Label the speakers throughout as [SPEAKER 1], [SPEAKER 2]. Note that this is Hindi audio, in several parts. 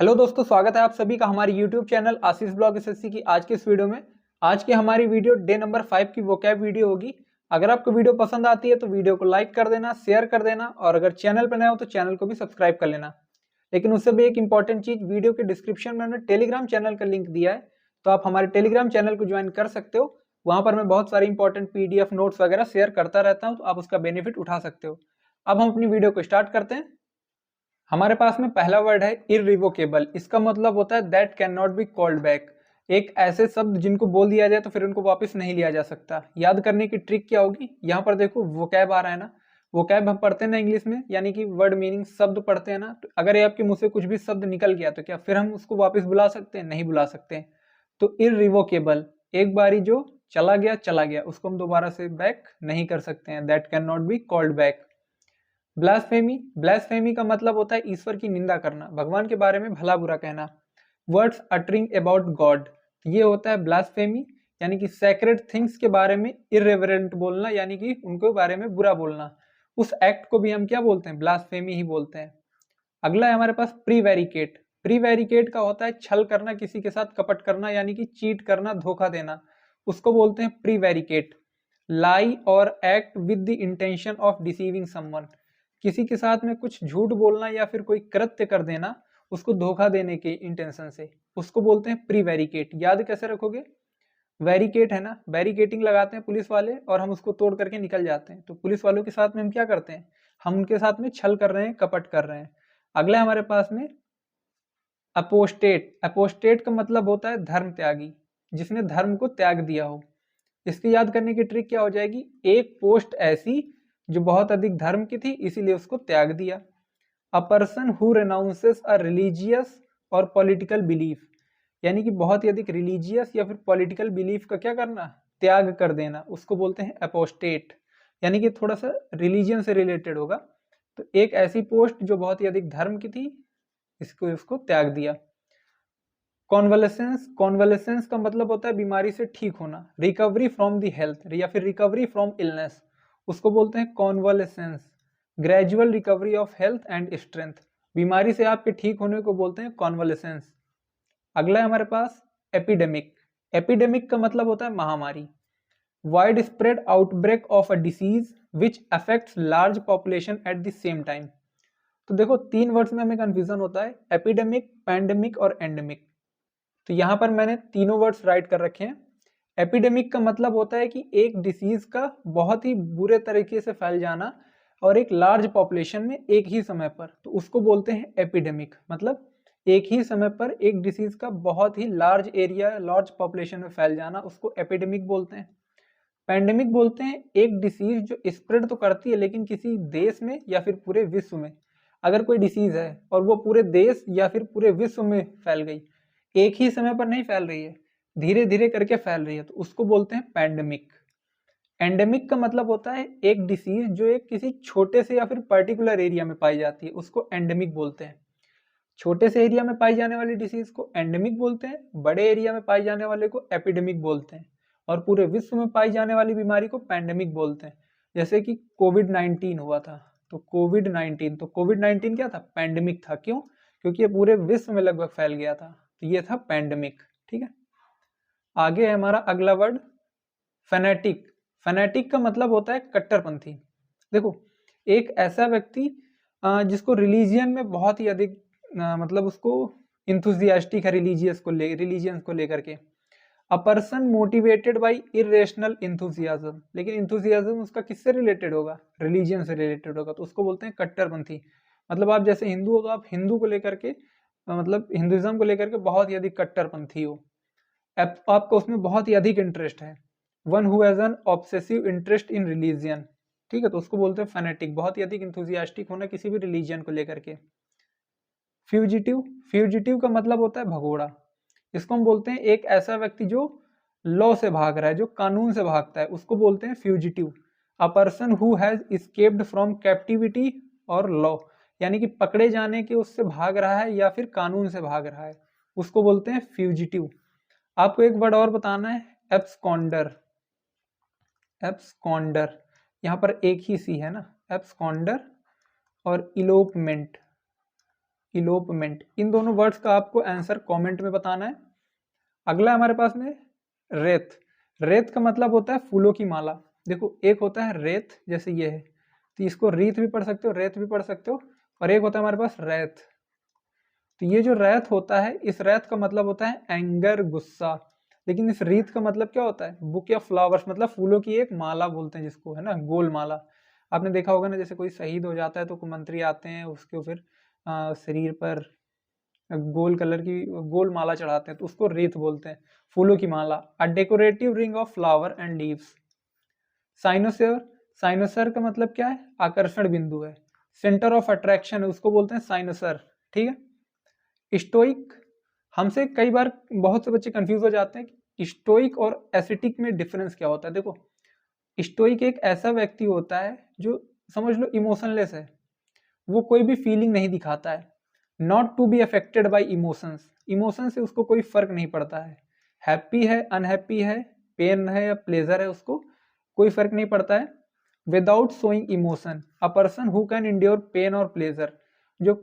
[SPEAKER 1] हेलो दोस्तों, स्वागत है आप सभी का हमारे यूट्यूब चैनल आशीष ब्लॉग एसएससी की आज के इस वीडियो में। आज की हमारी वीडियो डे नंबर 5 की वोकैब वीडियो होगी। अगर आपको वीडियो पसंद आती है तो वीडियो को लाइक कर देना, शेयर कर देना और अगर चैनल पर नए हो तो चैनल को भी सब्सक्राइब कर लेना। लेकिन उससे भी एक इंपॉर्टेंट चीज, वीडियो के डिस्क्रिप्शन में मैंने टेलीग्राम चैनल का लिंक दिया है, तो आप हमारे टेलीग्राम चैनल को ज्वाइन कर सकते हो। वहां पर मैं बहुत सारे इंपॉर्टेंट पीडीएफ नोट्स वगैरह शेयर करता रहता हूँ, तो आप उसका बेनिफिट उठा सकते हो। अब हम अपनी वीडियो को स्टार्ट करते हैं। हमारे पास में पहला वर्ड है इररिवोकेबल। इसका मतलब होता है that can not be called back. एक ऐसे शब्द जिनको बोल दिया जाए तो फिर उनको वापस नहीं लिया जा सकता। याद करने की ट्रिक क्या होगी, यहाँ पर देखो वोकैब आ रहा है ना। वोकैब हम पढ़ते हैं ना इंग्लिश में, यानी कि वर्ड मीनिंग, शब्द पढ़ते हैं ना। तो अगर ये आपके मुंह से कुछ भी शब्द निकल गया तो क्या फिर हम उसको वापस बुला सकते हैं? नहीं बुला सकते हैं। तो इररिवोकेबल, एक बारी जो चला गया उसको हम दोबारा से बैक नहीं कर सकते हैं। That can not be called back. Blasphemy, blasphemy का मतलब होता है ईश्वर की निंदा करना, भगवान के बारे में भला बुरा कहना। वर्ड्स अटरिंग अबाउट गॉड, ये होता है ब्लास्फेमी, यानी कि सैक्रेड थिंग्स के बारे में इररेवरेंट बोलना, यानी कि उनके बारे में बुरा बोलना। उस एक्ट को भी हम क्या बोलते हैं? ब्लास्फेमी ही बोलते हैं। अगला है हमारे पास प्रीवेरिकेट। प्रीवेरिकेट का होता है छल करना, किसी के साथ कपट करना, यानी कि चीट करना, धोखा देना, उसको बोलते हैं प्रीवेरिकेट। लाई और act with the intention of deceiving someone, किसी के साथ में कुछ झूठ बोलना या फिर कोई कृत्य कर देना उसको धोखा देने के इंटेंशन से, उसको बोलते हैं प्रीवेरिकेट। याद कैसे रखोगे? वेरिकेट है ना, बैरिकेटिंग लगाते हैं पुलिस वाले और हम उसको तोड़ करके निकल जाते हैं। तो पुलिस वालों के साथ में हम क्या करते हैं? हम उनके साथ में छल कर रहे हैं, कपट कर रहे हैं। अगला है हमारे पास में अपोस्टेट। अपोस्टेट का मतलब होता है धर्म त्यागी, जिसने धर्म को त्याग दिया हो। इसकी याद करने की ट्रिक क्या हो जाएगी? एक पोस्ट ऐसी जो बहुत अधिक धर्म की थी, इसीलिए उसको त्याग दिया। A person who renounces a religious और पॉलिटिकल बिलीफ, यानी कि बहुत ही अधिक रिलीजियस या फिर पॉलिटिकल बिलीफ का क्या करना? त्याग कर देना, उसको बोलते हैं अपोस्टेट। यानी कि थोड़ा सा रिलीजियन से रिलेटेड होगा। तो एक ऐसी पोस्ट जो बहुत ही अधिक धर्म की थी, इसको त्याग दिया। कॉन्वलेसेंस, कॉन्वलेसेंस का मतलब होता है बीमारी से ठीक होना, रिकवरी फ्रॉम द हेल्थ या फिर रिकवरी फ्रॉम इलनेस, उसको बोलते हैं convalescence. Gradual recovery of health and strength, बीमारी से आपके ठीक होने को बोलते हैं कॉन्वलेसेंस। अगला है हमारे पास एपिडेमिक। एपिडेमिक का मतलब होता है महामारी, wide spread outbreak of a disease which affects large population at the same time. तो देखो, तीन वर्ड्स में हमें कंफ्यूजन होता है, एपिडेमिक, पैंडेमिक और एंडेमिक। तो यहाँ पर मैंने तीनों वर्ड्स राइट कर रखे हैं। एपिडेमिक का मतलब होता है कि एक डिसीज का बहुत ही बुरे तरीके से फैल जाना और एक लार्ज पॉपुलेशन में एक ही समय पर, तो उसको बोलते हैं एपिडेमिक। मतलब एक ही समय पर एक डिसीज का बहुत ही लार्ज एरिया, लार्ज पॉपुलेशन में फैल जाना, उसको एपिडेमिक बोलते हैं। पैंडेमिक बोलते हैं एक डिसीज जो स्प्रेड तो करती है लेकिन किसी देश में या फिर पूरे विश्व में, अगर कोई डिसीज है और वो पूरे देश या फिर पूरे विश्व में फैल गई, एक ही समय पर नहीं फैल रही है, धीरे धीरे करके फैल रही है, तो उसको बोलते हैं पैंडेमिक। एंडेमिक का मतलब होता है एक डिसीज जो एक किसी छोटे से या फिर पर्टिकुलर एरिया में पाई जाती है, उसको एंडेमिक बोलते हैं। छोटे से एरिया में पाई जाने वाली डिसीज को एंडेमिक बोलते हैं, बड़े एरिया में पाई जाने वाले को एपिडेमिक बोलते हैं, और पूरे विश्व में पाई जाने वाली बीमारी को पैंडेमिक बोलते हैं। जैसे कि कोविड 19 हुआ था, तो कोविड 19 क्या था? पैंडेमिक था। क्यों? क्योंकि ये पूरे विश्व में लगभग फैल गया था, तो ये था पैंडेमिक। ठीक है, आगे है हमारा अगला वर्ड फेनेटिक। फेनेटिक का मतलब होता है कट्टरपंथी। देखो, एक ऐसा व्यक्ति जिसको रिलीजियन में बहुत ही अधिक मतलब उसको इंथुजियास्टिक है रिलीजियंस को लेकर के। A person motivated by irrational enthusiasm, लेकिन इंथुजियाज्म उसका किससे रिलेटेड होगा? रिलीजियन से रिलेटेड होगा, तो उसको बोलते हैं कट्टरपंथी। मतलब आप जैसे हिंदू हो तो आप हिंदू को लेकर के मतलब हिंदुइज्म को लेकर के बहुत ही अधिक कट्टरपंथी हो, आपको उसमें बहुत ही अधिक इंटरेस्ट है। One who has an obsessive interest in religion, ठीक है, तो उसको बोलते हैं फैनेटिक, बहुत ही अधिक इंथुजियास्टिक होना किसी भी रिलीजियन को लेकर के। फ्यूजिटिव, फ्यूजिटिव का मतलब होता है भगोड़ा। इसको हम बोलते हैं एक ऐसा व्यक्ति जो लॉ से भाग रहा है, जो कानून से भागता है, उसको बोलते हैं fugitive. A person who has escaped from captivity और लॉ, यानी कि पकड़े जाने के उससे भाग रहा है या फिर कानून से भाग रहा है, उसको बोलते हैं फ्यूजिटिव। आपको एक वर्ड और बताना है, एब्सकॉन्डर। एब्सकॉन्डर, यहाँ पर एक ही सी है ना, एब्सकॉन्डर और इलोपमेंट। इलोपमेंट। इन दोनों वर्ड्स का आपको आंसर कमेंट में बताना है। अगला हमारे पास में रेत। रेत का मतलब होता है फूलों की माला। देखो एक होता है रेत, जैसे ये है, तो इसको रीत भी पढ़ सकते हो, रेत भी पढ़ सकते हो, और एक होता है हमारे पास रैत। तो ये जो रैत होता है, इस रैत का मतलब होता है एंगर, गुस्सा। लेकिन इस रीत का मतलब क्या होता है? बुक या फ्लावर्स, मतलब फूलों की एक माला बोलते हैं जिसको, है ना, गोल माला। आपने देखा होगा ना, जैसे कोई शहीद हो जाता है तो मंत्री आते हैं उसके फिर शरीर पर गोल कलर की गोल माला चढ़ाते हैं, तो उसको रीत बोलते हैं, फूलों की माला। A decorative ring of flower and leaves. Cynosure. Cynosure का मतलब क्या है? आकर्षण बिंदु है, सेंटर ऑफ अट्रैक्शन है, उसको बोलते हैं साइनोसर। ठीक है। स्टोइक। हमसे कई बार बहुत से बच्चे कंफ्यूज हो जाते हैं कि स्टोइक और एसिटिक में डिफरेंस क्या होता है। देखो, स्टोइक एक ऐसा व्यक्ति होता है जो, समझ लो, इमोशनलेस है, वो कोई भी फीलिंग नहीं दिखाता है। Not to be affected by emotions. Emotion से उसको कोई फर्क नहीं पड़ता है। हैप्पी है, अनहैप्पी है, पेन है या प्लेजर है, उसको कोई फर्क नहीं पड़ता है। Without showing emotion, a person who can endure pain और प्लेजर। जो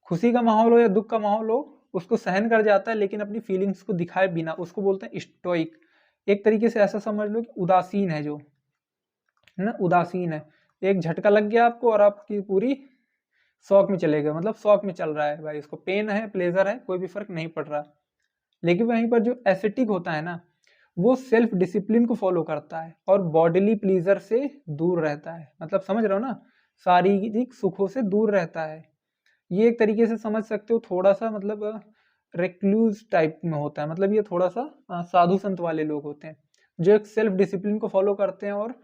[SPEAKER 1] खुशी का माहौल हो या दुख का माहौल हो, उसको सहन कर जाता है लेकिन अपनी फीलिंग्स को दिखाए बिना, उसको बोलते हैं स्टोइक। एक तरीके से ऐसा समझ लो कि उदासीन है, जो है ना, उदासीन है। एक झटका लग गया आपको और आपकी पूरी शौक में चले गए, मतलब शौक में चल रहा है भाई, उसको पेन है, प्लेजर है, कोई भी फर्क नहीं पड़ रहा। लेकिन वहीं पर जो एसेटिक होता है ना, वो सेल्फ डिसिप्लिन को फॉलो करता है और बॉडीली प्लीजर से दूर रहता है। मतलब समझ रहे हो ना, शारीरिक सुखों से दूर रहता है। ये एक तरीके से समझ सकते हो, थोड़ा सा मतलब रेक्लूज टाइप में होता है। मतलब ये थोड़ा सा साधु संत वाले लोग होते हैं जो एक सेल्फ डिसिप्लिन को फॉलो करते हैं और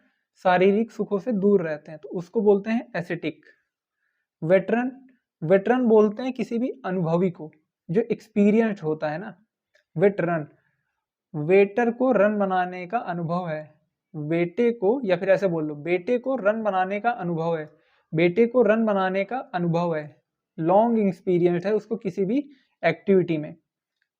[SPEAKER 1] शारीरिक सुखों से दूर रहते हैं, तो उसको बोलते हैं एसेटिक। वेटरन। वेटरन बोलते हैं किसी भी अनुभवी को जो एक्सपीरियंस्ड होता है ना, वेटरन। वेटर को रन बनाने का अनुभव है। बेटे को, या फिर ऐसे बोल लो, बेटे को रन बनाने का अनुभव है, बेटे को रन बनाने का अनुभव है। लॉन्ग एक्सपीरियंस है उसको किसी भी एक्टिविटी में।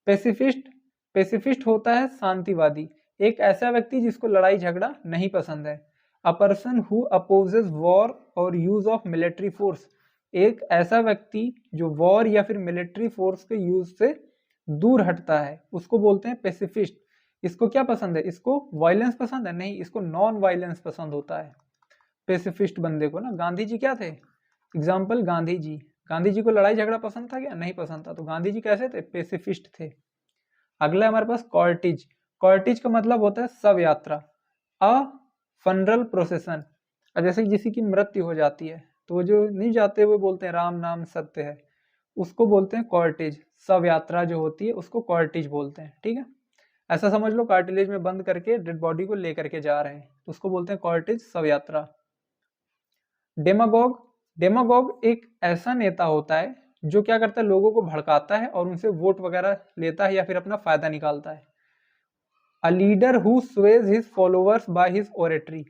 [SPEAKER 1] पेसिफिस्ट। पेसिफिस्ट होता है शांतिवादी, एक ऐसा व्यक्ति जिसको लड़ाई झगड़ा नहीं पसंद है। A person who opposes war और यूज ऑफ मिलिट्री फोर्स, एक ऐसा व्यक्ति जो वॉर या फिर मिलिट्री फोर्स के यूज से दूर हटता है, उसको बोलते हैं पेसिफिस्ट। इसको क्या पसंद है? इसको वायलेंस पसंद है? नहीं, इसको नॉन वायलेंस पसंद होता है पेसिफिस्ट बंदे को ना। गांधी जी क्या थे? एग्जाम्पल, गांधी जी। गांधी जी को लड़ाई झगड़ा पसंद था क्या? नहीं पसंद था। तो गांधी जी कैसे थे? पेसिफिस्ट थे। अगला है हमारे पास कॉर्टिज। कॉर्टिज का मतलब होता है शव यात्रा। अ फनरल प्रोसेसन। जैसे किसी की मृत्यु हो जाती है तो वो जो नहीं जाते हुए बोलते हैं राम नाम सत्य है, उसको बोलते हैं कॉर्टिज। शव यात्रा जो होती है उसको कॉर्टिज बोलते हैं। ठीक है। ऐसा समझ लो कार्टिलेज में बंद करके डेड बॉडी को लेकर के जा रहे हैं, तो उसको बोलते हैं कॉर्टिज, शव यात्रा। डेमागोग। डेमागोग एक ऐसा नेता होता है जो क्या करता है, लोगों को भड़काता है और उनसे वोट वगैरह लेता है या फिर अपना फायदा निकालता है। A leader who Suez his followers by his oratory,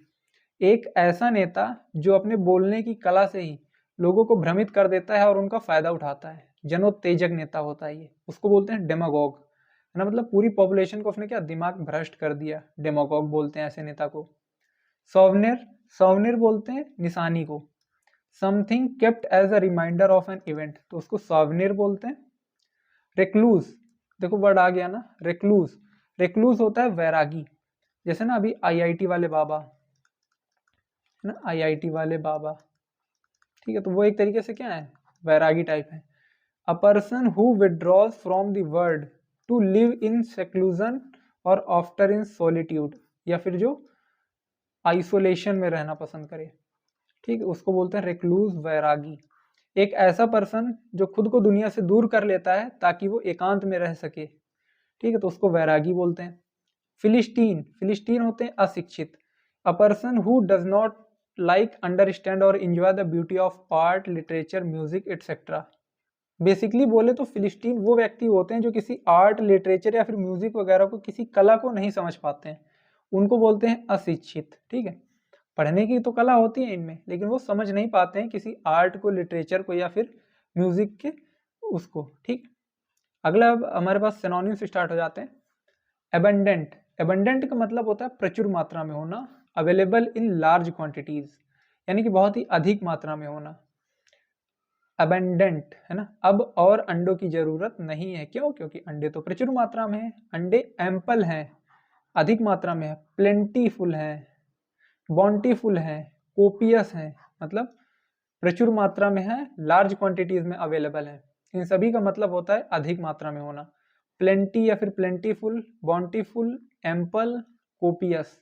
[SPEAKER 1] एक ऐसा नेता जो अपने बोलने की कला से ही लोगों को भ्रमित कर देता है और उनका फायदा उठाता है। जनोत्तेजक नेता होता है ये, उसको बोलते हैं डेमागोग, है ना। मतलब पूरी पॉपुलेशन को उसने क्या दिमाग भ्रष्ट कर दिया, डेमागोग बोलते हैं ऐसे नेता को। सॉवनेर। सॉवनेर बोलते हैं निशानी को। Something kept as a reminder of an event, तो उसको सॉवनेर बोलते हैं। रेक्लूज। देखो वर्ड आ गया ना, रेक्लूज। रेक्लूज होता है वैरागी। जैसे ना अभी आईआईटी वाले बाबा, है ना, आईआईटी वाले बाबा, ठीक है, तो वो एक तरीके से क्या है, वैरागी टाइप है। A person who withdraws from the world to live in seclusion और आफ्टर इन सॉलिट्यूड, या फिर जो आइसोलेशन में रहना पसंद करे, ठीक है, उसको बोलते हैं रेक्लूज, वैरागी। एक ऐसा पर्सन जो खुद को दुनिया से दूर कर लेता है ताकि वो एकांत में रह सके, ठीक है, तो उसको वैरागी बोलते हैं। फिलिस्टीन। फिलिस्टीन होते हैं अशिक्षित। A person who does not like, understand और enjoy the beauty of art, literature, music etcetera. Basically बोले तो फिलिस्टीन वो व्यक्ति होते हैं जो किसी आर्ट, लिटरेचर या फिर म्यूजिक वगैरह को, किसी कला को नहीं समझ पाते हैं, उनको बोलते हैं अशिक्षित। ठीक है। पढ़ने की तो कला होती है इनमें, लेकिन वो समझ नहीं पाते हैं किसी आर्ट को, लिटरेचर को या फिर म्यूजिक के उसको। ठीक। अगला अब हमारे पास सिनोनिम्स स्टार्ट हो जाते हैं। एबंडेंट। एबंडेंट का मतलब होता है प्रचुर मात्रा में होना, अवेलेबल इन लार्ज क्वांटिटीज, यानी कि बहुत ही अधिक मात्रा में होना। अबेंडेंट है ना, अब और अंडों की जरूरत नहीं है। क्यों? क्योंकि अंडे तो प्रचुर मात्रा में है, अंडे एम्पल हैं, अधिक मात्रा में है, प्लेंटीफुल है, बॉन्टीफुल है, कोपियस है, मतलब प्रचुर मात्रा में है, लार्ज क्वांटिटीज में अवेलेबल है। इन सभी का मतलब होता है अधिक मात्रा में होना। प्लेंटी या फिर प्लेंटीफुल, बॉन्टीफुल, एम्पल, कोपियस,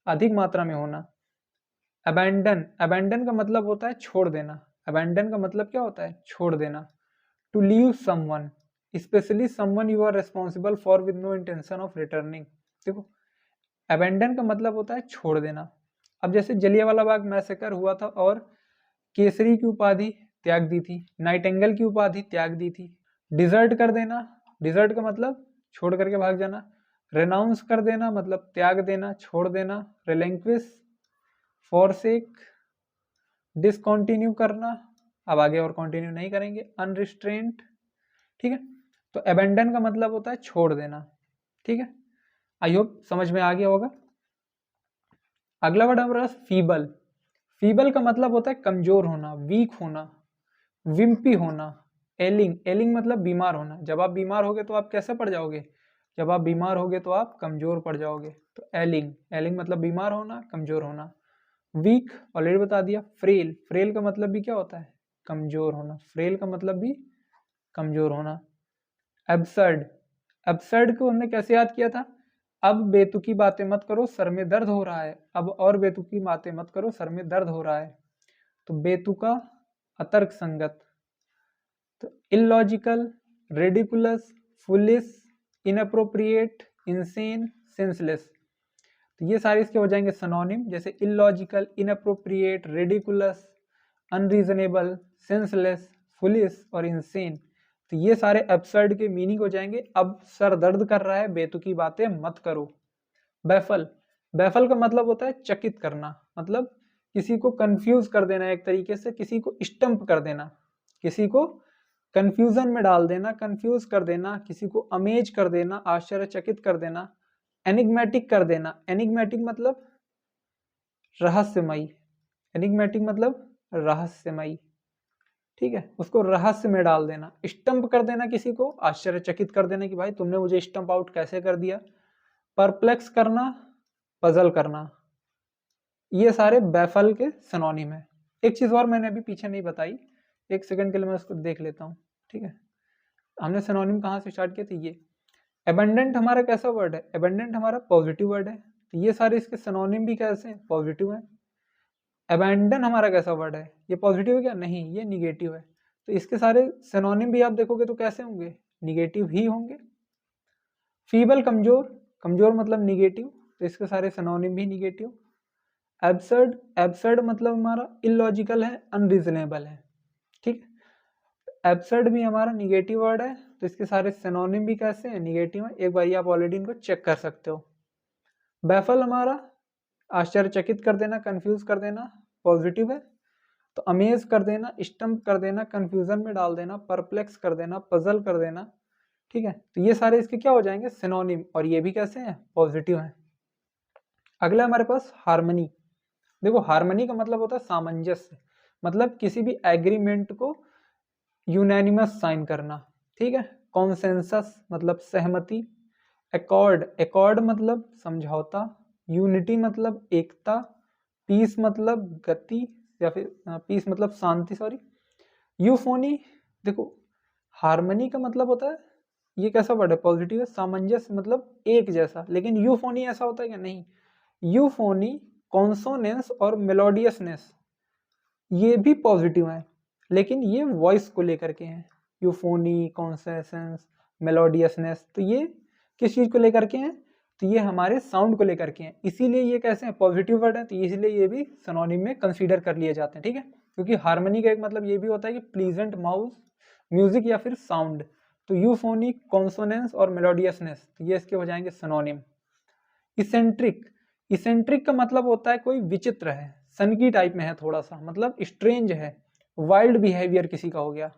[SPEAKER 1] अधिक मात्रा में होना। अबैंडन, अबैंडन का मतलब होता है छोड़ देना। अबैंडन का मतलब क्या होता है? छोड़ देना। To leave someone, especially someone you are responsible for with no intention of returning. देखो, अबैंडन का मतलब होता है छोड़ देना। अब जैसे जलियांवाला बाग मैसेकर हुआ था और केसरी की उपाधि त्याग दी थी, नाइटेंगल की उपाधि त्याग दी थी। डिजर्ट कर देना, डिजर्ट का मतलब छोड़ करके भाग जाना। रेनाउंस कर देना मतलब त्याग देना, छोड़ देना। रिलेंक्विश, फॉरसेक, डिसकंटिन्यू करना, अब आगे और कंटिन्यू नहीं करेंगे। अनरिस्ट्रेंट, ठीक है। तो अबेंडन का मतलब होता है छोड़ देना, ठीक है। आई होप समझ में आ गया होगा। अगला वर्ड हमारा फीबल। फीबल का मतलब होता है कमजोर होना, वीक होना, विम्पी होना। एलिंग, एलिंग मतलब बीमार होना। जब आप बीमार होगे तो आप कैसे पड़ जाओगे? जब आप बीमार होगे तो आप कमजोर पड़ जाओगे। तो एलिंग, एलिंग मतलब बीमार होना, कमजोर होना। वीक ऑलरेडी बता दिया। फ्रेल, फ्रेल का मतलब भी क्या होता है? कमजोर होना। फ्रेल का मतलब भी कमजोर होना। एब्सर्ड, एब्सर्ड को हमने कैसे याद किया था? अब बेतुकी बातें मत करो, सर में दर्द हो रहा है। अब और बेतुकी बातें मत करो, सर में दर्द हो रहा है। तो बेतुका, अतर्क संगत। तो illogical, ridiculous, foolish, inappropriate, insane, senseless. तो ये सारे इसके हो जाएंगे सिनोनिम, जैसे illogical, inappropriate, ridiculous, unreasonable, senseless, foolish और इंसेन। तो ये सारे एब्सर्ड के मीनिंग हो जाएंगे। अब सर दर्द कर रहा है, बेतुकी बातें मत करो। बैफल, बैफल का मतलब होता है चकित करना, मतलब किसी को कंफ्यूज कर देना, एक तरीके से किसी को स्टम्प कर देना, किसी को कंफ्यूजन में डाल देना, कंफ्यूज कर देना, किसी को अमेज कर देना, आश्चर्यचकित कर देना। एनिग्मेटिक कर देना, एनिग्मेटिक मतलब रहस्यमयी, एनिग्मेटिक मतलब रहस्यमयी, ठीक है, उसको रहस्य में डाल देना। स्टम्प कर देना, किसी को आश्चर्यचकित कर देना कि भाई तुमने मुझे स्टम्प आउट कैसे कर दिया। परप्लेक्स करना, पजल करना, ये सारे बैफल के सिनोनिम है। एक चीज और मैंने अभी पीछे नहीं बताई, एक सेकंड के लिए मैं उसको देख लेता हूँ, ठीक है। हमने सिनोनिम कहाँ से स्टार्ट किया था? ये एबंडेंट हमारा कैसा वर्ड है? एबंडेंट हमारा पॉजिटिव वर्ड है, तो ये सारे इसके सिनोनिम भी कैसे हैं? पॉजिटिव है। अबैंडन हमारा कैसा वर्ड है? ये पॉजिटिव है क्या? नहीं, ये निगेटिव है। तो इसके सारे सिनोनिम भी आप देखोगे तो कैसे होंगे? निगेटिव ही होंगे। फीबल, कमजोर, कमजोर मतलब निगेटिव, तो इसके सारे सिनोनिम भी निगेटिव। एब्सर्ड, एब्सर्ड मतलब हमारा इलॉजिकल है, अनरीजनेबल है, ठीक है। एब्सर्ड भी हमारा निगेटिव वर्ड है, तो इसके सारे सिनोनिम भी कैसे हैं? निगेटिव है। एक बार आप ऑलरेडी इनको चेक कर सकते हो। बैफल हमारा आश्चर्यचकित कर देना, कंफ्यूज कर देना, पॉजिटिव है। तो अमेज कर देना, स्टम्प कर देना, कंफ्यूजन में डाल देना, परप्लेक्स कर देना, पजल कर देना, ठीक है। तो ये सारे इसके क्या हो जाएंगे? सिनोनिम, और ये भी कैसे हैं? पॉजिटिव हैं। अगला हमारे पास हार्मनी। देखो, हार्मनी का मतलब होता है सामंजस्य, मतलब किसी भी एग्रीमेंट को यूनैनिमस साइन करना, ठीक है। कॉन्सेंसस मतलब सहमति। एकॉर्ड, एकॉर्ड मतलब समझौता। यूनिटी मतलब एकता। पीस मतलब गति, या फिर पीस मतलब शांति, सॉरी। यूफोनी, देखो हार्मनी का मतलब होता है, ये कैसा वर्ड है? पॉजिटिव है। सामंजस्य मतलब एक जैसा, लेकिन यूफोनी ऐसा होता है क्या? नहीं। यूफोनी, कॉन्सोनेंस और मेलोडियसनेस, ये भी पॉजिटिव है, लेकिन ये वॉइस को लेकर के हैं। यूफोनी, कॉन्सेंस, मेलोडियसनेस, तो ये किस चीज को लेकर के हैं? तो ये हमारे साउंड को लेकर के हैं, इसीलिए ये कैसे हैं? पॉजिटिव वर्ड है, तो इसीलिए ये भी सिनोनिम में कंसीडर कर लिए जाते हैं, ठीक है। क्योंकि हार्मनी का एक मतलब ये भी होता है कि प्लीजेंट माउस म्यूजिक या फिर साउंड। तो यूफोनी, कॉन्सोनेंस और मेलोडियसनेस, तो ये इसके हो जाएंगे सिनोनिम। इसेंट्रिक, इसेंट्रिक का मतलब होता है कोई विचित्र है, सनकी टाइप में है थोड़ा सा, मतलब स्ट्रेंज है। वाइल्ड बिहेवियर किसी का हो गया,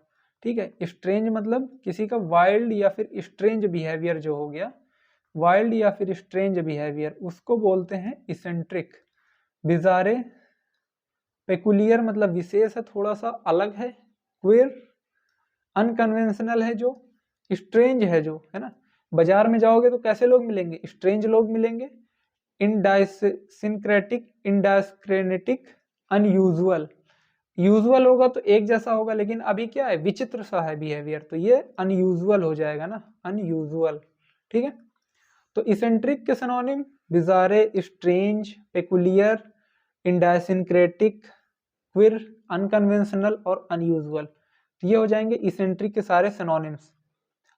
[SPEAKER 1] ठीक है। स्ट्रेंज मतलब किसी का वाइल्ड या फिर स्ट्रेंज बिहेवियर जो हो गया, वाइल्ड या फिर स्ट्रेंज बिहेवियर, उसको बोलते हैं इसेंट्रिक। बिजारे, पेकुलियर मतलब विशेष है, थोड़ा सा अलग है, क्विर अनकन्वेंशनल है जो, स्ट्रेंज है जो, है ना, बाजार में जाओगे तो कैसे लोग मिलेंगे, स्ट्रेंज लोग मिलेंगे, इंडायसिनक्रेटिक, इंडायस्क्रेनेटिक, अनयूजुअल, यूजुअल होगा तो एक जैसा होगा, लेकिन अभी क्या है, विचित्र सा है बिहेवियर, तो ये अनयूजुअल हो जाएगा ना, अनयूजुअल, ठीक है। तो इसेंट्रिक के सिनोनिम बिजारे, स्ट्रेंज, पेकुलियर, इंडायसिनक्रेटिक, क्विर, अनकन्वेंशनल और अनयूजुअल, तो ये हो जाएंगे इसेंट्रिक के सारे सिनोनिम्स।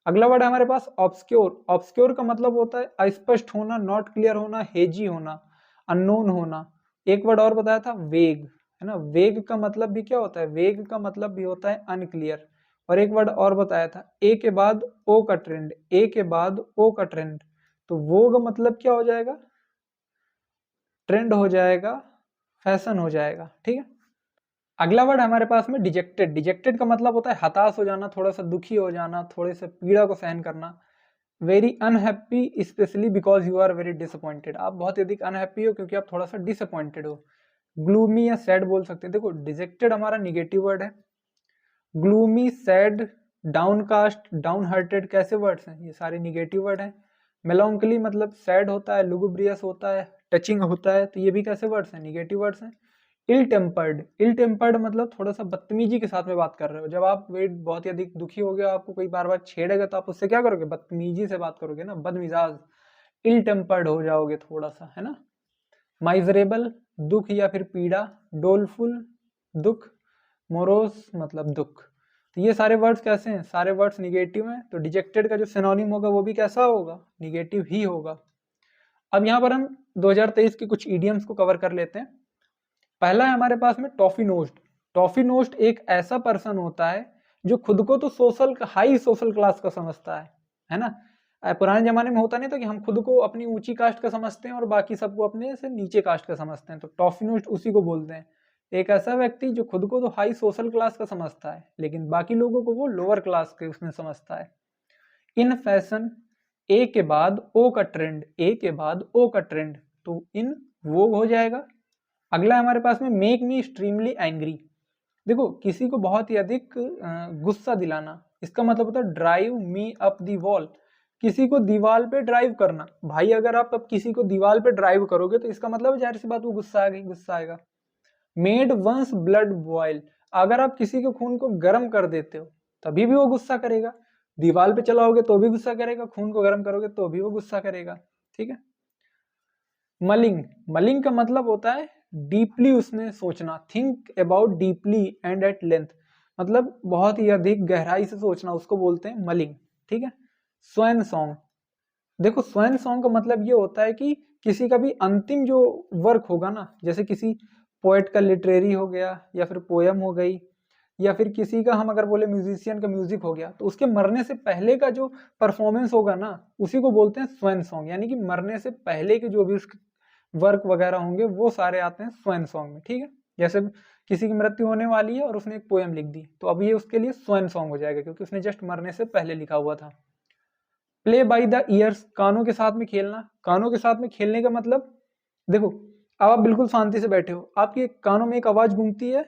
[SPEAKER 1] अगला वर्ड है हमारे पास ऑब्सक्योर। ऑब्सक्योर का मतलब होता है अस्पष्ट होना, नॉट क्लियर होना, हेजी होना, अननोन होना। एक वर्ड और बताया था वेग, है ना, वेग का मतलब भी क्या होता है, वेग का मतलब भी होता है अनक्लियर। और एक वर्ड और बताया था, ए के बाद ओ का ट्रेंड, ए के बाद ओ का ट्रेंड, तो वो का मतलब क्या हो जाएगा, ट्रेंड हो जाएगा, फैशन हो जाएगा, ठीक है। अगला वर्ड हमारे पास में डिजेक्टेड। डिजेक्टेड का मतलब होता है हताश हो जाना, थोड़ा सा दुखी हो जाना, थोड़े से पीड़ा को सहन करना। Very unhappy especially because you are very disappointed, आप बहुत अधिक अनहैप्पी हो क्योंकि आप थोड़ा सा डिसअपॉइंटेड हो। ग्लूमी या सैड बोल सकते हैं। देखो डिजेक्टेड हमारा निगेटिव वर्ड है, gloomy, sad, downcast, down hearted कैसे वर्ड्स हैं, ये सारे निगेटिव वर्ड हैं। मेलॉन्कली मतलब सैड होता है, लुगुब्रियस होता है, टचिंग होता है, तो ये भी कैसे वर्ड्स हैं, निगेटिव वर्ड्स हैं। इल टेम्पर्ड, इल टेम्पर्ड मतलब थोड़ा सा बदतमीजी के साथ में बात कर रहे हो, जब आप वेट बहुत ही अधिक दुखी हो गया, आपको कोई बार बार छेड़ेगा तो आप उससे क्या करोगे, बदतमीजी से बात करोगे ना, बदमिजाज, इल टेम्पर्ड हो जाओगे थोड़ा सा, है ना। माइजरेबल दुख या फिर पीड़ा, डोलफुल दुख, मोरोस मतलब दुख। तो ये सारे वर्ड्स कैसे हैं, सारे वर्ड्स निगेटिव हैं, तो डिजेक्टेड का जो सिनोनिम होगा वो भी कैसा होगा, निगेटिव ही होगा। अब यहाँ पर हम 2023 के कुछ इडियम्स को कवर कर लेते हैं। पहला है हमारे पास में टॉफी नोस्ट। टॉफी नोस्ट एक ऐसा पर्सन होता है जो खुद को तो सोशल, हाई सोशल क्लास का समझता है ना। पुराने जमाने में होता नहीं था कि हम खुद को अपनी ऊंची कास्ट का समझते हैं और बाकी सबको अपने से नीचे कास्ट का समझते हैं, तो टॉफी नोस्ट उसी को बोलते हैं। एक ऐसा व्यक्ति जो खुद को तो हाई सोशल क्लास का समझता है लेकिन बाकी लोगों को वो लोअर क्लास के उसमें समझता है। इन फैशन, ए के बाद ओ का ट्रेंड, ए के बाद ओ का ट्रेंड, तो इन वो हो जाएगा। अगला हमारे पास में मेक मी एक्सट्रीमली एंग्री। देखो किसी को बहुत ही अधिक गुस्सा दिलाना, इसका मतलब होता है drive me up the wall, किसी को दीवार पे ड्राइव करना। भाई अगर आप अब किसी को दीवार पे ड्राइव करोगे तो इसका मतलब जाहिर सी बात वो गुस्सा आ गई, गुस्सा आएगा। मेड वंस ब्लड बॉयल, अगर आप किसी के खून को गर्म कर देते हो तभी भी वो गुस्सा करेगा, दीवार पे चलाओगे तो भी गुस्सा करेगा, खून को गर्म करोगे तो भी वो गुस्सा करेगा, ठीक है। मलिंग, मलिंग का मतलब होता है डीपली उसमें सोचना, think about deeply and at length, मतलब बहुत ही अधिक गहराई से सोचना, उसको बोलते हैं मलिंग, ठीक है। स्वैन सॉन्ग, देखो स्वैन सॉन्ग का मतलब ये होता है कि किसी का भी अंतिम जो वर्क होगा ना, जैसे किसी पोएट का लिटरेरी हो गया या फिर पोयम हो गई, या फिर किसी का हम अगर बोले म्यूजिशियन का म्यूजिक हो गया, तो उसके मरने से पहले का जो परफॉर्मेंस होगा ना उसी को बोलते हैं स्वैन सॉन्ग, यानी कि मरने से पहले के जो भी उसके वर्क वगैरह होंगे वो सारे आते हैं स्वैन सॉन्ग में, ठीक है। जैसे किसी की मृत्यु होने वाली है और उसने एक पोएम लिख दी तो अब ये उसके लिए स्वैन सॉन्ग हो जाएगा क्योंकि उसने जस्ट मरने से पहले लिखा हुआ था। प्ले बाय द ईयर्स, कानों के साथ में खेलना। कानों के साथ में खेलने का मतलब, देखो अब आप बिल्कुल शांति से बैठे हो, आपके कानों में एक आवाज गूंजती है,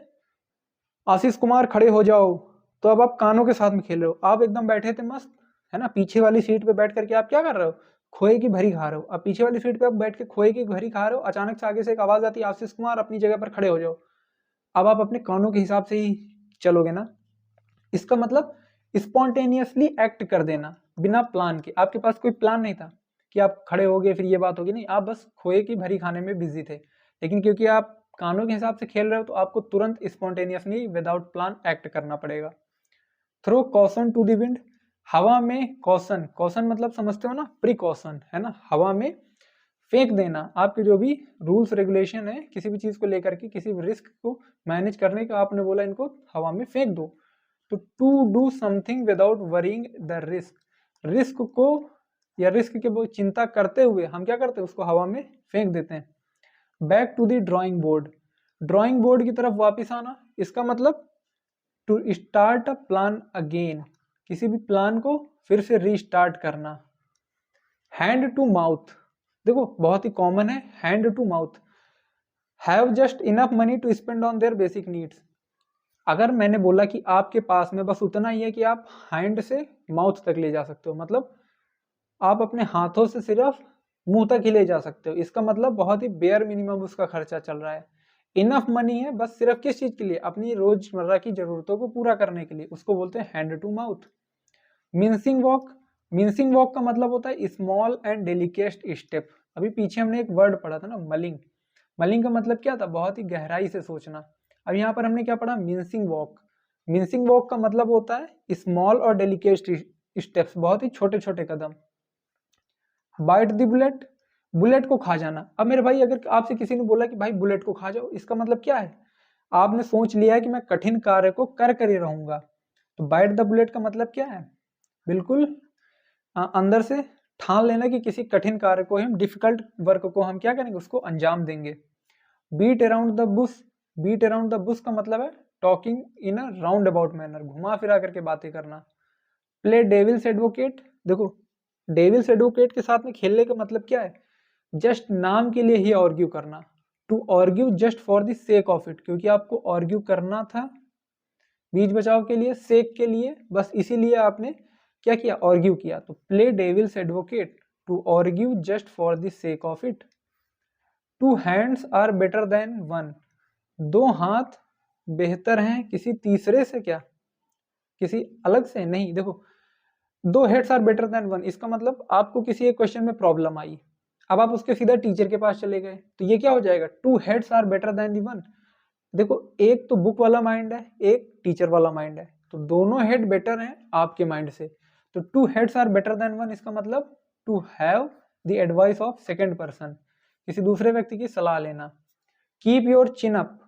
[SPEAKER 1] आशीष कुमार खड़े हो जाओ, तो अब आप कानों के साथ में खेल रहे हो, आप एकदम बैठे थे मस्त, है ना, पीछे वाली सीट पे बैठ करके आप क्या कर रहे हो, खोए की भरी खा रहे हो। अब पीछे वाली सीट पे आप बैठ के खोए की भरी खा रहे हो, अचानक से आगे से एक आवाज आती है, आशीष कुमार अपनी जगह पर खड़े हो जाओ। अब आप अपने कानों के हिसाब से ही चलोगे ना, इसका मतलब स्पॉन्टेनियसली एक्ट कर देना बिना प्लान के, आपके पास कोई प्लान नहीं था कि आप खड़े हो गए फिर ये बात होगी, नहीं, आप बस खोए की भरी खाने में बिजी थे, लेकिन क्योंकि आप कानों के हिसाब से खेल रहे हो तो आपको तुरंत स्पॉन्टेनियसली विदाउट प्लान एक्ट करना पड़ेगा। Throw caution to the wind, हवा में कॉशन, कॉशन मतलब समझते हो ना, प्रिकॉशन, है ना, हवा में फेंक देना। आपके जो भी रूल्स रेगुलेशन है किसी भी चीज को लेकर के, किसी भी रिस्क को मैनेज करने का, आपने बोला इनको हवा में फेंक दो। तो to do something without worrying the risk, risk को या रिस्क के वो चिंता करते हुए हम क्या करते हैं, उसको हवा में फेंक देते हैं। Back to the drawing board, drawing board की तरफ वापस आना, इसका मतलब to start a plan again, किसी भी प्लान को फिर से रीस्टार्ट करना। हैंड टू माउथ, देखो बहुत ही कॉमन है, hand to mouth, have just enough money to spend on their basic needs, अगर मैंने बोला कि आपके पास में बस उतना ही है कि आप हैंड से माउथ तक ले जा सकते हो, मतलब आप अपने हाथों से सिर्फ मुंह तक ही ले जा सकते हो, इसका मतलब बहुत ही बेयर मिनिमम उसका खर्चा चल रहा है। इनफ मनी है बस सिर्फ किस चीज के लिए, अपनी रोजमर्रा की जरूरतों को पूरा करने के लिए, उसको बोलते हैं hand to mouth. Mincing walk, mincing walk का मतलब होता है स्मॉल एंड डेलिकेट स्टेप। अभी पीछे हमने एक वर्ड पढ़ा था ना, मलिंग। मलिंग का मतलब क्या था, बहुत ही गहराई से सोचना। अब यहाँ पर हमने क्या पढ़ा, मिंसिंग वॉक। मिंसिंग वॉक का मतलब होता है स्मॉल और डेलिकेट स्टेप्स, बहुत ही छोटे छोटे कदम। बाइट द बुलेट, बुलेट को खा जाना। अब मेरे भाई अगर आपसे किसी ने बोला कि भाई बुलेट को खा जाओ, इसका मतलब क्या है, आपने सोच लिया है कि मैं कठिन कार्य को कर ही रहूंगा। तो बाइट द बुलेट का मतलब क्या है, बिल्कुल अंदर से ठान लेना कि किसी कठिन कार्य को, हम डिफिकल्ट वर्क को हम क्या करेंगे, उसको अंजाम देंगे। Beat around the bush, beat around the bush का मतलब है talking in a round about manner, घुमा फिरा करके बातें करना। प्ले डेविल्स एडवोकेट, देखो डेविल्स एडवोकेट के साथ में खेलने का मतलब क्या है, जस्ट नाम के लिए ही आर्ग्यू करना। To argue just for the sake of it, क्योंकि आपको आर्ग्यू करना था बीच बचाव के लिए, सेक के लिए, बस इसीलिए आपने क्या किया, आर्ग्यू किया। तो play devil's advocate, to argue just for the sake of it. Two hands are better than one, दो हाथ बेहतर हैं किसी तीसरे से, क्या किसी अलग से नहीं। देखो दो heads are better than one, इसका मतलब आपको किसी एक क्वेश्चन में प्रॉब्लम आई, अब आप उसके सीधा टीचर के पास चले गए, तो ये क्या हो जाएगा, two heads are better than the one. देखो एक तो बुक वाला माइंड है, एक टीचर वाला माइंड है, तो दोनों हेड बेटर हैं आपके माइंड से। तो two heads are better than one, इसका मतलब to have the advice of second person, किसी दूसरे व्यक्ति की सलाह लेना। Keep your chin up,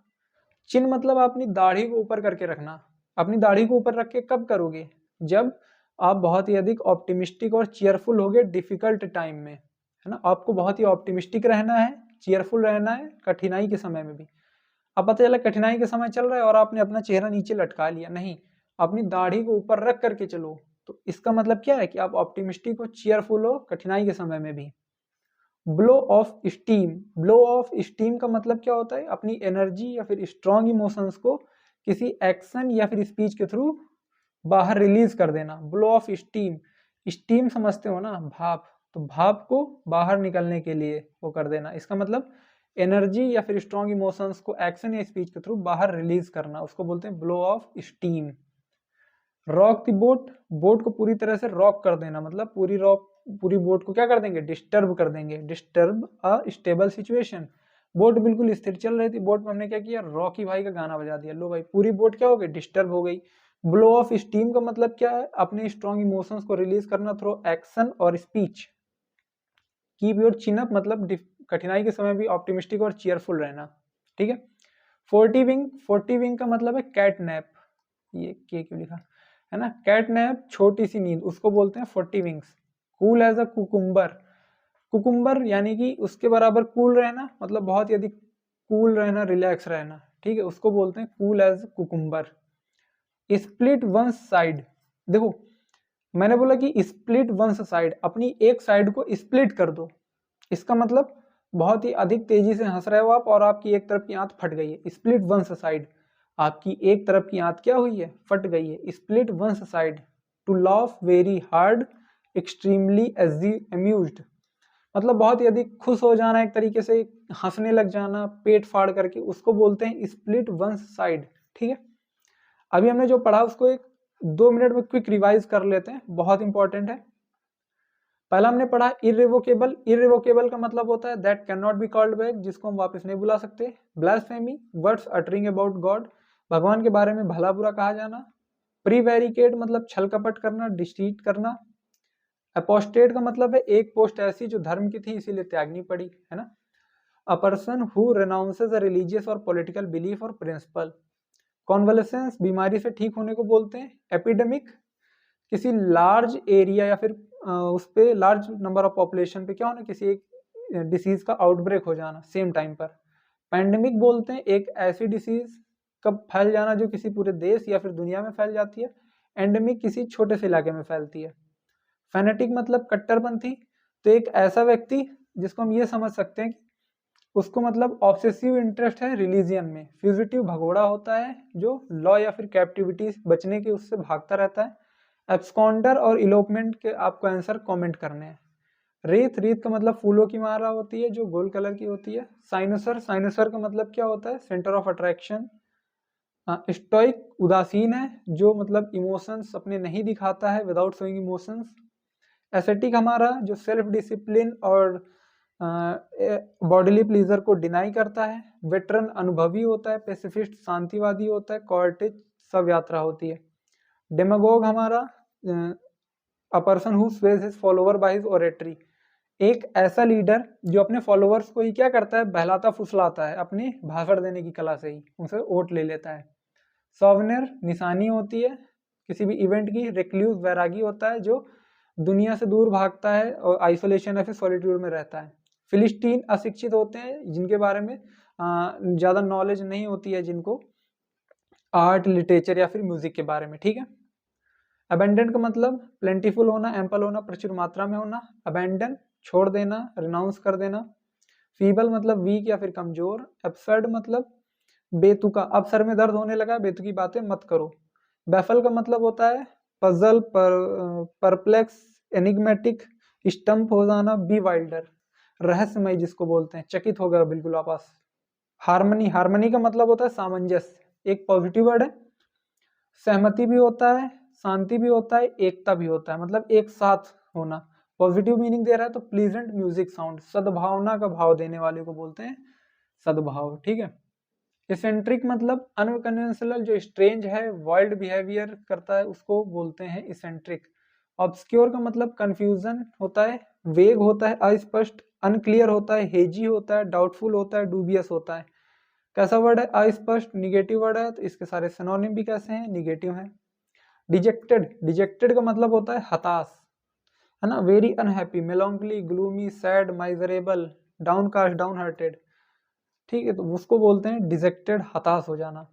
[SPEAKER 1] chin मतलब अपनी दाढ़ी को ऊपर करके रखना। अपनी दाढ़ी को ऊपर रख के कब करोगे, जब आप बहुत ही अधिक ऑप्टिमिस्टिक और चीयरफुल होगे डिफिकल्ट टाइम में, है ना। आपको बहुत ही ऑप्टिमिस्टिक रहना है, चीयरफुल रहना है कठिनाई के समय में भी। अब पता चला कठिनाई के समय चल रहा है और आपने अपना चेहरा नीचे लटका लिया, नहीं, अपनी दाढ़ी को ऊपर रख करके चलो। तो इसका मतलब क्या है कि आप ऑप्टिमिस्टिक हो, चीयरफुल हो कठिनाई के समय में भी। Blow of steam, blow of steam का मतलब क्या होता है, अपनी एनर्जी या फिर स्ट्रॉन्ग इमोशंस को किसी एक्शन या फिर स्पीच के थ्रू बाहर रिलीज कर देना। ब्लो ऑफ स्टीम, स्टीम समझते हो ना, भाप, तो भाप को बाहर निकलने के लिए वो कर देना, इसका मतलब एनर्जी या फिर स्ट्रॉन्ग इमोशंस को एक्शन या स्पीच के थ्रू बाहर रिलीज करना, उसको बोलते हैं blow of steam. Rock the boat, boat को पूरी तरह से रॉक कर देना, मतलब पूरी बोट को क्या कर देंगे, डिस्टर्ब कर देंगे। Disturb a stable situation, boat बिल्कुल स्थिर चल रही थी, बोट में हमने क्या किया, रॉकी भाई का गाना बजा दिया, लो भाई पूरी बोट क्या हो गई, डिस्टर्ब हो गई। ब्लो ऑफ स्टीम का मतलब क्या है, अपने स्ट्रॉन्ग इमोशंस को रिलीज करना थ्रू एक्शन और speech. Keep your chin up मतलब कठिनाई के समय भी ऑप्टिमिस्टिक और चीयरफुल रहना, ठीक है। 40 विंग, 40 विंग का मतलब है कैट नैप, ये के क्यों लिखा है ना, कैट नैप छोटी सी नींद, उसको बोलते हैं 40 wings. Cool as a cucumber, cucumber यानी कि उसके बराबर कूल रहना, मतलब बहुत ही अधिक कूल रहना, रिलैक्स रहना, ठीक है, उसको बोलते हैं cool as cucumber. Split one side, देखो मैंने बोला कि स्प्लिट वन साइड, अपनी एक साइड को स्प्लिट कर दो, इसका मतलब बहुत ही अधिक तेजी से हंस रहे हो आप और आपकी एक तरफ की आंत फट गई है। स्प्लिट वन साइड, आपकी एक तरफ की आंत क्या हुई है, फट गई है। Split one side, to laugh very hard, extremely amused, मतलब बहुत ही अधिक खुश हो जाना, एक तरीके से हंसने लग जाना पेट फाड़ करके, उसको बोलते हैं स्प्लिट वन साइड, ठीक है। अभी हमने जो पढ़ा उसको एक 2 मिनट में क्विक रिवाइज कर लेते हैं, बहुत इंपॉर्टेंट है। पहला हमने पढ़ा इररिवोकेबल, इररिवोकेबल का मतलब होता है that can not be called back, जिसको हम वापस नहीं बुला सकते। Blasphemy, words uttering about God, भगवान के बारे में भला बुरा कहा जाना। प्रीवेरिकेट मतलब छल कपट करना, डिस्टीट करना। अपोस्टेट का मतलब है एक पोस्ट ऐसी जो धर्म की थी इसीलिए त्यागनी पड़ी, है ना। A person who renounces a religious और पॉलिटिकल बिलीफ और प्रिंसिपल। कॉन्वलेसेंस बीमारी से ठीक होने को बोलते हैं। एपिडेमिक किसी लार्ज एरिया या फिर उस पे लार्ज नंबर ऑफ पॉपुलेशन पे क्या होना, किसी एक डिसीज का आउटब्रेक हो जाना सेम टाइम पर। पैंडेमिक बोलते हैं एक ऐसी डिसीज का फैल जाना जो किसी पूरे देश या फिर दुनिया में फैल जाती है। एंडेमिक किसी छोटे से इलाके में फैलती है। फेनेटिक मतलब कट्टरपंथी, तो एक ऐसा व्यक्ति जिसको हम ये समझ सकते हैं उसको मतलब ऑब्सेसिव इंटरेस्ट है रिलीजियन में। फ्यूजिटिव भगोड़ा होता है जो लॉ या फिर कैप्टिविटी बचने के उससे भागता रहता है। एब्सकॉन्डर और इलोपमेंट के आपको आंसर कमेंट करने हैं। रेत, रेत का मतलब फूलों की माला होती है जो गोल्ड कलर की होती है। साइनोसर, साइनोसर का मतलब क्या होता है? Centre of attraction. स्टोइक उदासीन है जो मतलब इमोशंस अपने नहीं दिखाता है, विदाउट शोइंग इमोशंस। एसेटिक हमारा जो सेल्फ डिसिप्लिन और बॉडीली प्लीजर को डिनाई करता है। वेटरन अनुभवी होता है। पेसिफिस्ट शांतिवादी होता है। कॉर्टेज सब यात्रा होती है। डेमागोग हमारा अ person who Suez his follower by his oratory, एक ऐसा लीडर जो अपने फॉलोअर्स को ही क्या करता है? बहलाता फुसलाता है अपनी भाषण देने की कला से ही, उनसे वोट ले लेता है। सॉवनेर निशानी होती है किसी भी इवेंट की। रिक्लूस वैरागी होता है जो दुनिया से दूर भागता है और आइसोलेशन या फिर सॉलिट्यूड में रहता है। फिलिस्टीन अशिक्षित होते हैं जिनके बारे में ज़्यादा नॉलेज नहीं होती है, जिनको आर्ट, लिटरेचर या फिर म्यूजिक के बारे में, ठीक है। अबेंडेंट का मतलब प्लेंटीफुल होना, एम्पल होना, प्रचुर मात्रा में होना। अबेंडन छोड़ देना, रिनाउंस कर देना। फीबल मतलब वीक या फिर कमजोर। एब्सर्ड मतलब बेतुका, अब सर में दर्द होने लगा, बेतुकी बातें मत करो। बैफल का मतलब होता है पजल, परप्लेक्स, एनिग्मेटिक, स्टम्प हो जाना, बी वाइल्डर, रहस्यमय जिसको बोलते हैं, चकित हो गया बिल्कुल आपस। हार्मनी, हार्मनी का मतलब होता है सामंजस्य, एक पॉजिटिव वर्ड है। सहमति भी होता है, शांति भी होता है, एकता भी होता है, मतलब एक साथ होना। पॉजिटिव मीनिंग दे रहा है तो प्लीजेंट म्यूजिक साउंड, सद्भावना का भाव देने वाले को बोलते हैं सद्भाव, ठीक है। इसेंट्रिक मतलब अनकन्वेंशनल, जो स्ट्रेंज है, वाइल्ड बिहेवियर करता है, उसको बोलते हैं इसेंट्रिक। ऑब्सक्योर का मतलब कंफ्यूजन होता है, वेग होता है, अस्पष्ट, अनक्लियर होता है, हेजी होता है, डाउटफुल होता है, डूबियस होता है। कैसा वर्ड है? अस्पष्ट, निगेटिव वर्ड है, तो इसके सारे सिनोनिम भी कैसे हैं? निगेटिव हैं। डिजेक्टेड, डिजेक्टेड का मतलब होता है हताश, है ना। Very unhappy, melancholy, gloomy, sad, miserable, downcast, downhearted, ठीक है, तो उसको बोलते हैं डिजेक्टेड, हताश हो जाना।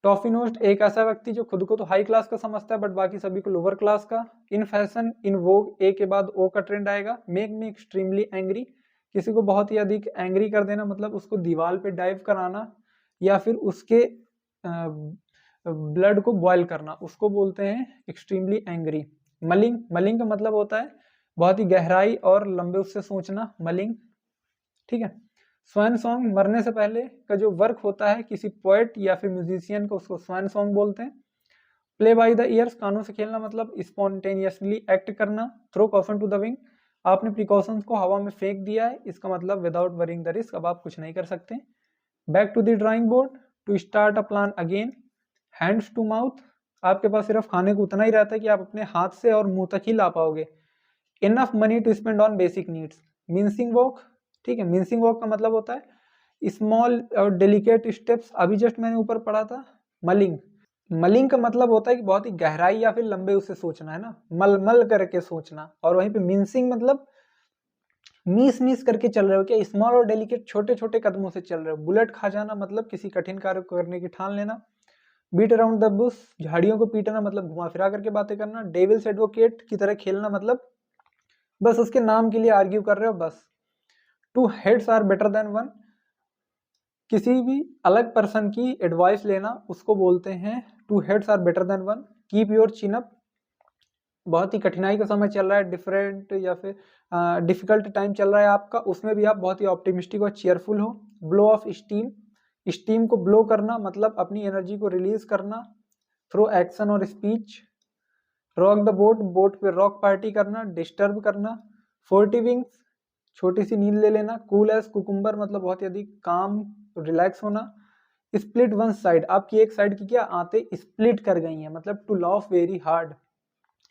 [SPEAKER 1] टॉफिनोस्ट, एक ऐसा व्यक्ति जो खुद को तो हाई क्लास का समझता है बट बाकी सभी को लोअर क्लास का। इन फैशन, इन वोग, ए के बाद ओ का ट्रेंड आएगा। मेक मी एक्सट्रीमली एंग्री, किसी को बहुत ही अधिक एंग्री कर देना, मतलब उसको दीवार पे डाइव कराना या फिर उसके ब्लड को बॉयल करना, उसको बोलते हैं एक्सट्रीमली एंग्री। मलिंग, मलिंग का मतलब होता है बहुत ही गहराई और लंबे उससे सोचना, मलिंग, ठीक है। स्वैन सॉन्ग, मरने से पहले का जो वर्क होता है किसी पोएट या फिर म्यूजिशियन को, उसको स्वैन सॉन्ग बोलते हैं। प्ले बाय द ईयर्स, कानों से खेलना, मतलब स्पॉन्टेनियसली एक्ट करना। Throw caution to the wind, आपने प्रिकॉशंस को हवा में फेंक दिया है, इसका मतलब विदाउट वरिंग द रिस्क, अब आप कुछ नहीं कर सकते। Back to the drawing board, to start a plan again. Hands to mouth, आपके पास सिर्फ खाने को उतना ही रहता है कि आप अपने हाथ से और मुंह तक ही ला पाओगे। Enough money to spend on basic needs. Mincing walk, ठीक है, मिंसिंग वॉक का मतलब होता है स्मॉल और डेलिकेट स्टेप्स, अभी जस्ट मैंने ऊपर पढ़ा था। मलिंग, मलिंग का मतलब होता है कि बहुत ही गहराई या फिर लंबे उससे सोचना, है ना, मल मल करके सोचना। और वहीं पे मिंसिंग मतलब मीस मीस करके चल रहे हो, क्या स्मॉल और डेलिकेट छोटे छोटे कदमों से चल रहे हो। बुलेट खा जाना मतलब किसी कठिन कार्य को करने की ठान लेना। बीट अराउंड द बुश, झाड़ियों को पीटना मतलब घुमा फिरा करके बातें करना। डेविल्स एडवोकेट की तरह खेलना मतलब बस उसके नाम के लिए आर्ग्यू कर रहे हो बस। Two heads are better than one, किसी भी अलग पर्सन की एडवाइस लेना, उसको बोलते हैं two heads are better than one. Keep your chin up, बहुत ही कठिनाई का समय चल रहा है, डिफरेंट या फिर डिफिकल्ट टाइम चल रहा है आपका, उसमें भी आप बहुत ही ऑप्टिमिस्टिक और चेयरफुल हो। ब्लो ऑफ स्टीम, स्टीम को ब्लो करना मतलब अपनी एनर्जी को रिलीज करना थ्रू एक्शन और speech. Rock the boat, boat पे रॉक पार्टी करना, डिस्टर्ब करना। 40 विंग्स, छोटी सी नींद ले लेना। कूल एज कुकुम्बर मतलब बहुत ही अधिक काम, रिलैक्स होना। स्प्लिट वन साइड, आपकी एक साइड की क्या आते स्प्लिट कर गई हैं, मतलब टू लाफ वेरी हार्ड,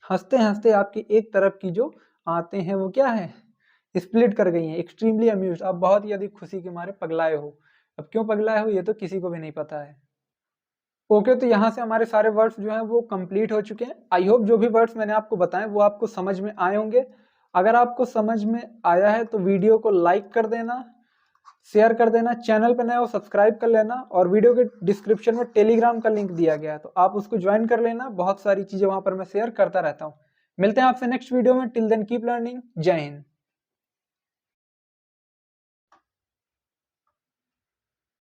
[SPEAKER 1] हंसते हंसते आपकी एक तरफ की जो आते हैं वो क्या है, स्प्लिट कर गई हैं। एक्सट्रीमली अम्यूज, आप बहुत ही अधिक खुशी के मारे पगलाए हो। अब क्यों पगलाए हो ये तो किसी को भी नहीं पता है। ओके, तो यहाँ से हमारे सारे वर्ड्स जो हैं वो कंप्लीट हो चुके हैं। आई होप जो भी वर्ड्स मैंने आपको बताए वो आपको समझ में आए होंगे। अगर आपको समझ में आया है तो वीडियो को लाइक कर देना, शेयर कर देना, चैनल पर नए हो सब्सक्राइब कर लेना, और वीडियो के डिस्क्रिप्शन में टेलीग्राम का लिंक दिया गया है तो आप उसको ज्वाइन कर लेना, बहुत सारी चीजें वहां पर मैं शेयर करता रहता हूँ। मिलते हैं आपसे नेक्स्ट वीडियो में, टिल देन कीप लर्निंग, जय हिंद।